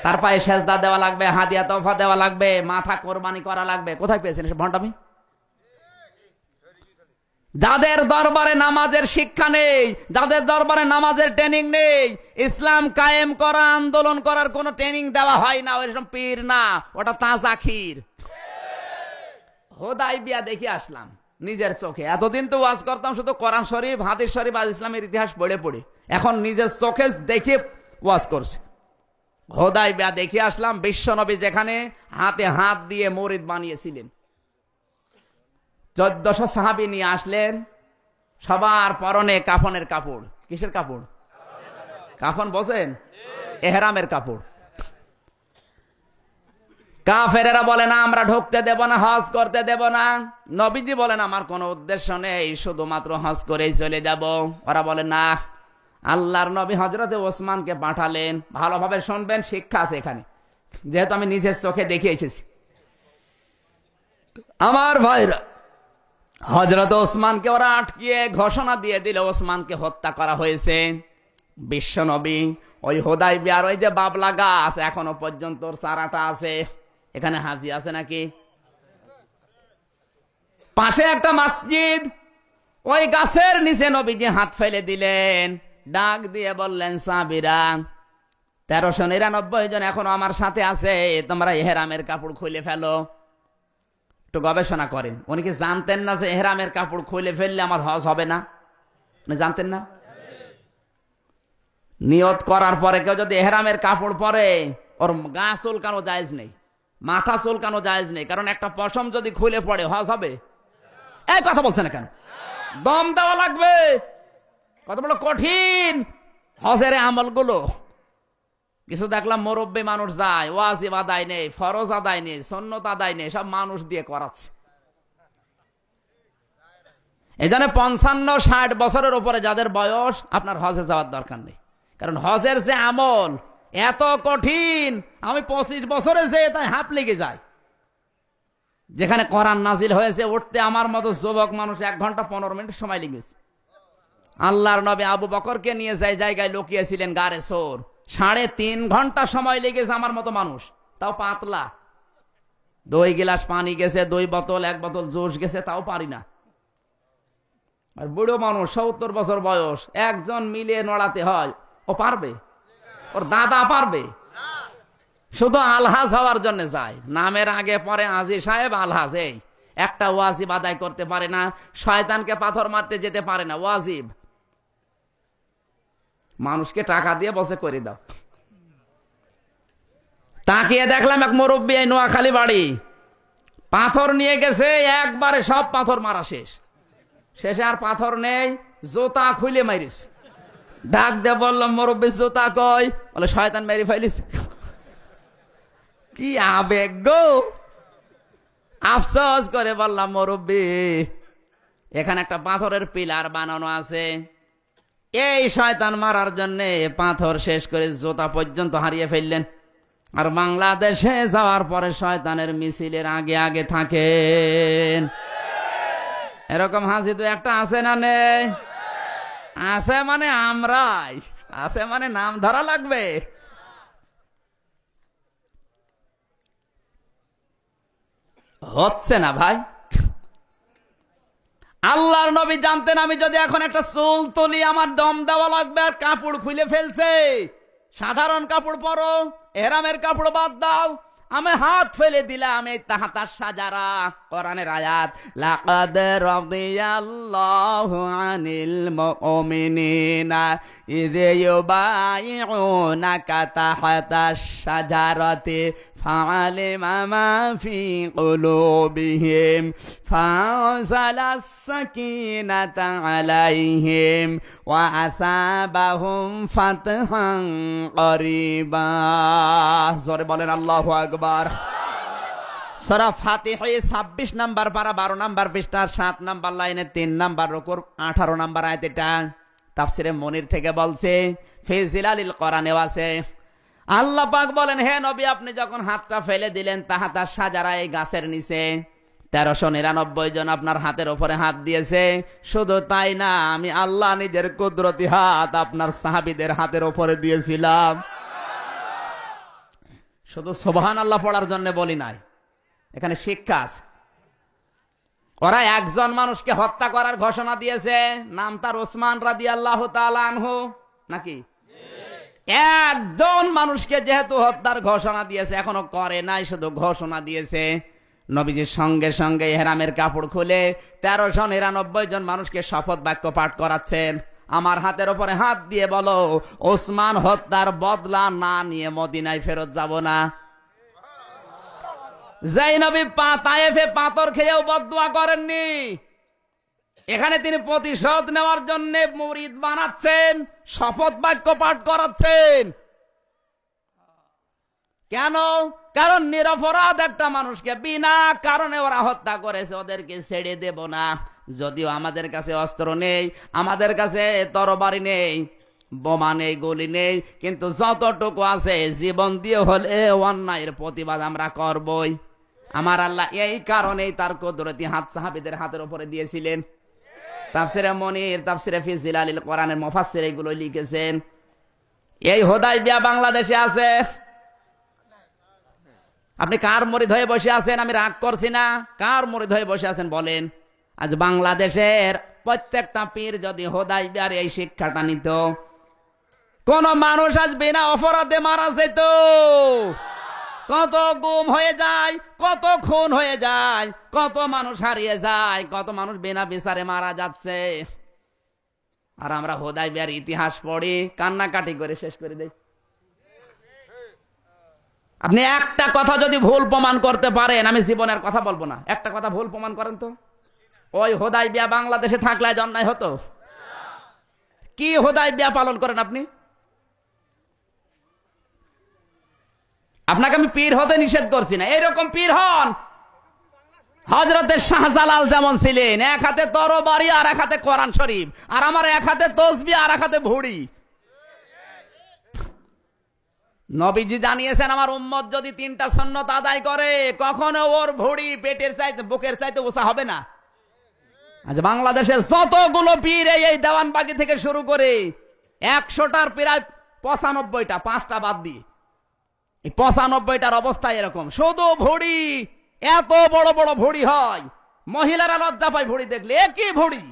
তার পায়ে সেজদা দেওয়া লাগবে, হাদিয়া তোফা দেওয়া লাগবে, মাথা কোরবানি করা লাগবে। কোথায় পেয়েছেন এসব ভণ্ডামি? যাদের দরবারে নামাজের শিক্ষা নেই, যাদের দরবারে নামাজের ট্রেনিং নেই, ইসলাম কায়েম করা, আন্দোলন করার কোন ট্রেনিং দেওয়া হয় না, ওইরকম পীর না, ওটা তাজাখির। হুদাইবিয়া দেখে আসলাম নিজের চোখে। এতদিন তো ওয়াজ করতাম শুধু কোরআন শরীফ, হাদিস শরীফ আর ইসলামের ইতিহাস পড়ে পড়ে, এখন নিজের চোখে দেখে ওয়াজ করছে। হুদাইবিয়া দেখে আসলাম বিশ্বনবী যেখানে হাতে হাত দিয়ে মুরিদ বানিয়েছিলেন। 1400 সাহাবী নিয়ে আসলেন, সবার পরনে কাফনের কাপড়। কিসের কাপড়? কাফন বোঝেন? এহরামের কাপড়। কাফেরেরা বলে না আমরা ঢুকতে দেব না, হজ করতে দেব না। নবীজি বলেন আমার কোনো উদ্দেশ্য নেই, শুধুমাত্র হজ করেই চলে যাব। ওরা বলে না। আল্লাহর নবী হযরতে ওসমানকে পাঠালেন। ভালোভাবে শুনবেন, শিক্ষা আছে এখানে, যেহেতু আমি নিজের চোখে দেখে এসেছি। আমার ভাইরা, হযরত ওসমানকে ওরা আটকিয়ে ঘোষণা দিয়ে দিল ওসমানকে হত্যা করা হয়েছে। বিশ্বনবী ওই হুদাইবিয়ার ওই যে বাবলা গাছ এখনো পর্যন্ত চারাটা আছে, এখানে হাজি আছে নাকি? পাশে একটা মসজিদ, ওই গাছের নিচে নবীজি হাত ফেলে দিলেন, ডাক দিয়ে বললেন সাহাবীরা 1399 জন এখনো আমার সাথে আছে, তোমরা ইহরামের কাপড় খুলে ফেলো। একটু গবেষণা করেন। উনি কি জানতেন না যে ইহরামের কাপড় খুলে ফেললে আমার হজ হবে না? উনি জানতেন না? নিয়ত করার পরে কেউ যদি ইহরামের কাপড় পরে, ওর গা চুলকানো জায়েজ নেই, মাথা চুলকানো জায়েজ নেই, কারণ একটা পশম যদি খুলে পড়ে হজ হবে? এই কথা বলছে না কেন? দম দেওয়া লাগবে। কত বড় কঠিন হজের আমলগুলো। কিছু দেখলাম মুরব্বী মানুষ যায়, ওয়াজিব আদায় নেই, ফরজ আদায় নেই, সুন্নত আদায় নেই, সব মানুষ দিয়ে করাচ্ছে। এই জন্য 55-60 বছরের উপরে যাদের বয়স, আপনার হজে যাওয়ার দরকার নেই, কারণ হজের যে আমল এত কঠিন। আমি 25 বছরে যে তাই হাঁপ লেগে যায়। যেখানে কোরআন নাজিল হয়েছে উঠতে আমার মতো যুবক মানুষ 1 ঘন্টা 15 মিনিট সময় লেগেছে। আল্লাহর নবী আবু বকরকে নিয়ে যায় জায়গায় লুকিয়েছিলেন গারে সোর, 3.5 ঘন্টা সময় লেগেছে আমার মতো মানুষ, তাও পাতলা। 2 গিলাস পানি গেছে, 2 বোতল, 1 বোতল জুস গেছে, তাও পারি না। আর বুড়ো মানুষ 70 বছর বয়স, একজন মিলিয়ে নড়াতে হয়, ও পারবে? ওর দাদা পারবে? শুধু আলহাজ হওয়ার জন্য যায়, নামের আগে পরে আজি সাহেব আলহাজ। এই একটা ওয়াজিব আদায় করতে পারে না, শয়তানকে পাথর মারতে যেতে পারে না, ওয়াজিব। মানুষকে টাকা দিয়ে বসে করে দাও। তাকিয়ে দেখলাম এক মুরব্বী, এই নোয়াখালী বাড়ি, পাথর নিয়ে গেছে, একবারে সব পাথর মারা শেষ। শেষে আর পাথর নেই, জুতা খুলে মারিস। ডাক দিয়ে বললাম মুরব্বী জুতা কই? বলে শয়তান মেরে ফেলিস। কি আবেগ গো! আফসোস করে বললাম মুরব্বী এখানে একটা পাথরের পিলার বানানো আছে, এই শয়তান মারার জন্য পাথর শেষ করে জুতা পর্যন্ত হারিয়ে ফেললেন। আর বাংলাদেশে যাওয়ার পরে শয়তানের মিছিলের আগে আগে থাকেন। এরকম হাসি তো একটা আছে না? নেই? আছে মানে আমরাই, আছে মানে নাম ধরা লাগবে। হচ্ছে না ভাই। আল্লাহর নবী জানতেন আমি যদি এখন একটা চুল তুলি আমার দম দেওয়া লাগবে, আর কাপড় খুলে ফেলছে। সাধারণ কাপড় পরো, এহরামের কাপড় বাদ দাও। আমি হাত ফেলে দিলাম, এই তাহাতাস সাজারা, কোরআনের আয়াত, লাকাদ রাদিয়াল্লাহু আনিল মুমিনিনা ইযা ইউবাইউনাকা তাহাতাস সাজারাতি ফাআলিমা মা ফি কুলুবিহিম ফাআনজালাস সাকিনাতা আলাইহিম ওয়া আসাবাহুম ফাতহান করিবা। জোরে বলেন আল্লাহু আকবার। সূরা ফাতিহা 26 নাম্বার পারা 12 নাম্বার পৃষ্ঠা 7 নাম্বার লাইনে 3 নাম্বার রুকুর 18 নাম্বার আয়াত। এটা তাফসিরে মনির থেকে বলছে, ফি জিলালিল কোরআনেও আছে। আল্লাহ পাক বলেন, হে নবী আপনি যখন হাতটা ফেলে দিলেন তাহাতা সাজারা, এই গাছের নিচে 1399 জন আপনার হাতের উপরে হাত দিয়েছে। শুধু তাই না, আমি আল্লাহ নিজের কুদরতি হাত আপনার সাহাবীদের হাতের উপরে দিয়েছিলাম। শুধু সুবহানাল্লাহ পড়ার জন্য বলি নাই, এখানে শিক্ষা আছে। ওরা একজন মানুষকে হত্যা করার ঘোষণা দিয়েছে, নাম তার ওসমান রাদিয়াল্লাহু তাআলা আনহু, নাকি? একজন মানুষকে যেহেতু হত্যার ঘোষণা দিয়েছে, এখনো করে নাই, শুধু ঘোষণা দিয়েছে, নবীজির সঙ্গে সঙ্গে ইহরামের কাপড় খুলে 1399 জন মানুষকে শপথ বাক্য পাঠ করাচ্ছেন। আমার হাতের উপরে হাত দিয়ে বলো, ওসমান হত্যার বদলা না নিয়ে মদিনায় ফেরত যাব না। যেই নবী তায়েফে পাথর খেয়েও বদদুয়া করেননি, এখানে তিনি প্রতিশোধ নেওয়ার জন্য মুরিদ বানাচ্ছেন, শপথ বাক্য পাঠ করাচ্ছেন। কেন? কারণ নিরপরাধ একটা মানুষকে বিনা কারণে ওরা হত্যা করেছে, ওদেরকে ছেড়ে দেব না। যদিও আমাদের কাছে অস্ত্র নেই, আমাদের কাছে তরবারি নেই, বোমা নেই, গুলি নেই, কিন্তু যতটুকু আছে জীবন দিয়ে হলে অন্যায়ের প্রতিবাদ আমরা করবই। আমার আল্লাহ এই কারণেই তার কুদরতি হাত সাহাবীদের হাতের উপরে দিয়েছিলেন। তাফসিরে মনির, তাফসিরে ফি জিলালিল কোরআনের মুফাসসির এগুলো লিখেছেন। এই হুদায়বিয়া বাংলাদেশে আছে। আপনি কার মুরিদ হয়ে বসে আছেন? আমি রাগ করছি না। কার মুরিদ হয়ে বসে আছেন বলেন? আজ বাংলাদেশের প্রত্যেকটা পীর যদি হুদায়বিয়ার এই শিক্ষাটা নিত, কোন মানুষ আজ বিনা অপরাধে মারা যেত। কত গুম হয়ে যায়, কত খুন হয়ে যায়, কত মানুষ হারিয়ে যায়, কত মানুষ বিনা বিচারে মারা যাচ্ছে। আর আমরা হুদায়বিয়ার ইতিহাস পড়ি, কান্নাকাটি করে শেষ করে দেই। আপনি একটা কথা যদি ভুল প্রমাণ করতে পারেন, আমি জীবনের কথা বলবো না, একটা কথা ভুল প্রমাণ করেন তো, ওই হুদায়বিয়া বাংলাদেশে থাকলে আজ অন্যায় হতো? কি হুদায়বিয়া পালন করেন আপনি? আপনাকে আমি পীর হতে নিষেধ করছি না, এইরকম পীর হন। হযরতে শাহজালাল যেমন ছিলেন, এক হাতে তরবারি আর এক হাতে কোরআন শরীফ, আর আমার এক হাতে তসবিহ আর এক হাতে ভুড়ি। নবীজি জানিয়েছেন, আমার উম্মত যদি 3টা সুন্নত আদায় করে, কখনো ওর ভুড়ি পেটের চাইতে, বুকের চাইতে ওসা হবে না। আজ বাংলাদেশের যতগুলো পীর, এই দেওয়ানবাগি থেকে শুরু করে 100টার প্রায় 95টা, 5টা বাদ দিয়ে, এই 95টার অবস্থা এরকম, শুধু ভুড়ি। এত বড় বড় ভুড়ি হয়, মহিলারা লজ্জা পায় ভুড়ি দেখলে। একই ভুড়ি,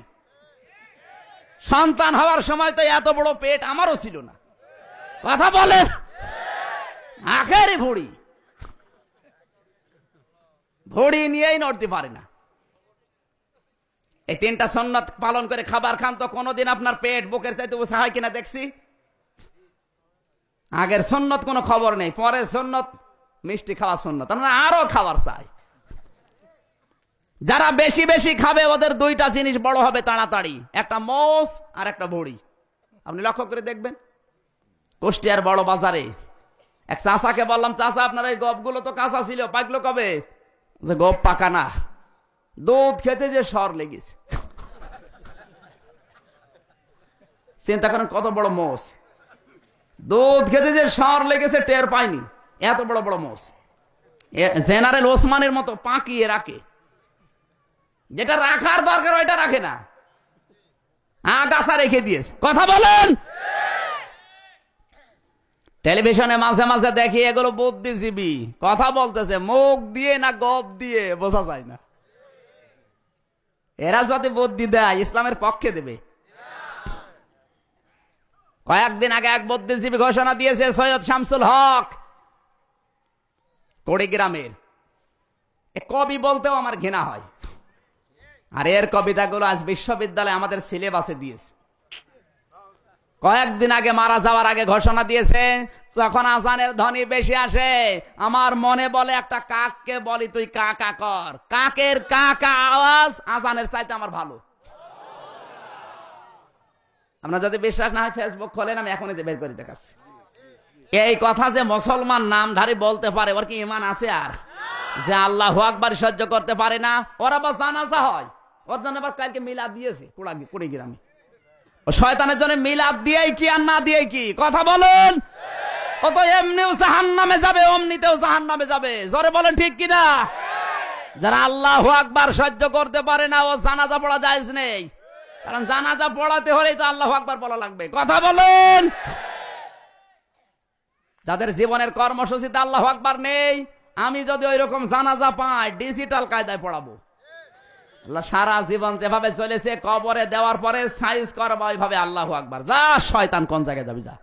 সন্তান হওয়ার সময় তো এত বড় পেট আমারও ছিল না। কথা বলে, আখেরি ভুড়ি, ভুড়ি নিয়েই নড়তে পারে না। এই 3টা সুন্নাত পালন করে খাবার খান তো কোনোদিন আপনার পেট বুকের চাইতে উঁচা হয় কিনা দেখছি? আগের সুন্নত কোনো খবর নেই, পরের সুন্নত মিষ্টি খাওয়া সুন্নত, আমরা আরো খাবার চাই। যারা বেশি বেশি খাবে ওদের 2টা জিনিস বড় হবে তাড়াতাড়ি, একটা মোষ আর একটা ভুড়ি। আপনি লক্ষ্য করে দেখবেন, কুষ্টিয়ার বড় বাজারে এক চাচাকে বললাম, চাচা আপনার এই গপগুলো তো কাঁচা ছিল, পাকলো কবে? যে গপ পাকা না, দুধ খেতে যে সর লেগেছে। চিন্তা করেন কত বড় মোষ, দুধ খেতে যে সর লেগেছে টের পায়নি। এত বড় বড় মোষ জেনারেল ওসমানের মতো পাকিয়ে রাখে, যেটা রাখার দরকার ওইটা রাখে না, আগাছা রেখে দিয়েছে। কথা বলেন। টেলিভিশনে মাঝে মাঝে দেখি এগুলো বুদ্ধিজীবী কথা বলতেছে, মুখ দিয়ে না গপ দিয়ে বোঝা যায় না। এরা যদি বুদ্ধি দেয় ইসলামের পক্ষে দেবে। কয়েকদিন আগে এক বুদ্ধিজীবী ঘোষণা দিয়েছে, সৈয়দ শামসুল হক কুড়িগ্রামের, কবি বলতেও আমার ঘৃণা হয়। আর এর কবিতাগুলো আজ বিশ্ববিদ্যালয়ে আমাদের সিলেবাসে দিয়েছে। কয়েকদিন আগে মারা যাওয়ার আগে ঘোষণা দিয়েছে, যখন আজানের ধ্বনি বেশি আসে আমার মনে বলে একটা কাককে বলি তুই কা কা কর। কাকের কা কা আওয়াজ আজানের চাইতে আমার ভালো। আপনার যদি বিশ্বাস না হয় ফেসবুক খোলেন, আমি এখনই বের করে দেখাচ্ছি। এই কথা যে মুসলমান নামধারী বলতে পারে, ওর কি ঈমান আছে? আর যে আল্লাহু আকবার সহ্য করতে পারে না, ওরা আবার জানাজা হয়, ওর জন্য আবার কালকে মিলাদ দিয়েছে কুড়িগ্রামে। ও শয়তানের জন্য মিলাদ দিয়েই কি আর না দিয়েই কি? কথা বলেন। ও তো এমনিও জাহান্নামে যাবে, অমনিতেও জাহান্নামে যাবে। জোরে বলেন ঠিক কিনা? যারা আল্লাহু আকবার সহ্য করতে পারে না, ও জানাজা পড়া জায়েজ নেই, কারণ জানাজা পড়াতে হলেই তো আল্লাহু আকবার বলা লাগবে। কথা বলেন। যাদের জীবনের কর্মসূচিতে আল্লাহু আকবার নেই, আমি যদি ওই রকম জানাজা পাই ডিজিটাল কায়দায় পড়াবো। আল্লাহ সারা জীবন যেভাবে চলেছে কবরে দেওয়ার পরে সাইজ করবো ওইভাবে আল্লাহু আকবার। যা শয়তান কোন জায়গায় যাবি যা।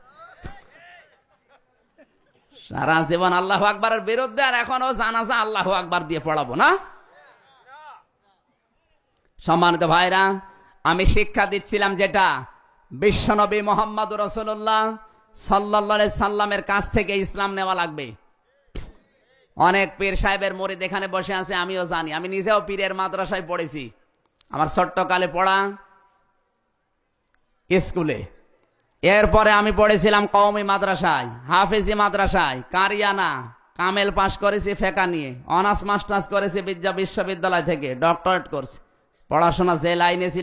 সারা জীবন আল্লাহু আকবারের বিরুদ্ধে, আর এখনো জানাজা আল্লাহু আকবার দিয়ে পড়াবো না। সম্মানিত ভাইরা, আমি শিক্ষা দিচ্ছিলাম যেটা বিশ্বনবী মুহাম্মদুর রাসূলুল্লাহ সাল্লাল্লাহু আলাইহি সাল্লামের কাছ থেকে ইসলাম নেওয়া লাগবে। অনেক পীর সাহেবের মুরিদ এখানে বসে আছে, আমিও জানি। আমি নিজেও পীরের মাদ্রাসায় পড়েছি, আমার ছোট্টকালে পড়া স্কুলে। এরপরে আমি পড়েছিলাম কওমি মাদ্রাসায়, হাফেজি মাদ্রাসায়, কারিয়ানা, কামেল পাশ করেছি ফেকা নিয়ে, অনার্স মাস্টার্স করেছি বিশ্ববিদ্যালয় থেকে, ডক্টরেট করছি। পড়াশোনা যে লাইনে ছিল